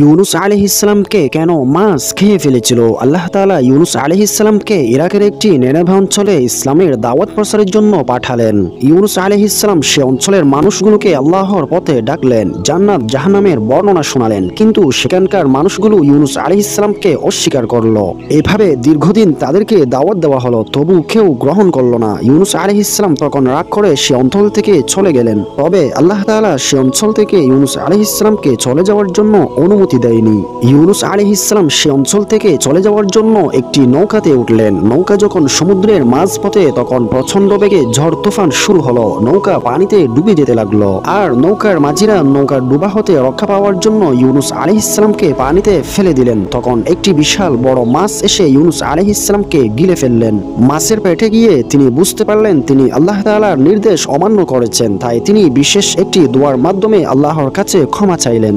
ইউনুস আলাইহিসসালামকে কেন মাছ খেয়ে ফেলেছিল? আল্লাহ তাআলা ইউনুস আলাইহিসসালামকে ইরাকের একটি নেনেভা অঞ্চলে ইসলামের দাওয়াত প্রচারের জন্য পাঠালেন। ইউনুস আলাইহিসসালাম সে অঞ্চলের মানুষগুলোকে আল্লাহর পথে ডাকলেন, জান্নাত জাহান্নামের বর্ণনা শোনালেন, কিন্তু সেখানকার মানুষগুলো ইউনুস আলাইহিসসালামকে অস্বীকার করলো। এভাবে দীর্ঘদিন তাদেরকে দাওয়াত দেওয়া হলো, তবু কেউ গ্রহণ করলো না। ইউনুস আলাইহিসসালাম তখন রাগ করে সে অঞ্চল থেকে চলে গেলেন। তবে আল্লাহ তাআলা সে অঞ্চল থেকে ইউনুস আলাইহিসসালামকে চলে যাওয়ার জন্য অনুমতি দেয়নি। ইউনুস আলাইহিসসালাম সে অঞ্চল থেকে চলে যাওয়ার জন্য একটি নৌকাতে উঠলেন। নৌকা যখন সমুদ্রের মাঝপথে, তখন প্রচন্ড বেগে ঝড় তুফান শুরু হলো। নৌকা পানিতে ডুবে যেতে লাগলো, আর নৌকার মাঝিরা নৌকা ডুবা হতে রক্ষা পাওয়ার জন্য ইউনুস আলাইহিসসালামকে পানিতে ফেলে দিলেন। তখন একটি বিশাল বড় মাছ এসে ইউনুস আলাইহিসসালামকে গিলে ফেললেন। মাছের পেটে গিয়ে তিনি বুঝতে পারলেন তিনি আল্লাহ তাআলার নির্দেশ অমান্য করেছেন। তাই তিনি বিশেষ একটি দোয়ার মাধ্যমে আল্লাহর কাছে ক্ষমা চাইলেন।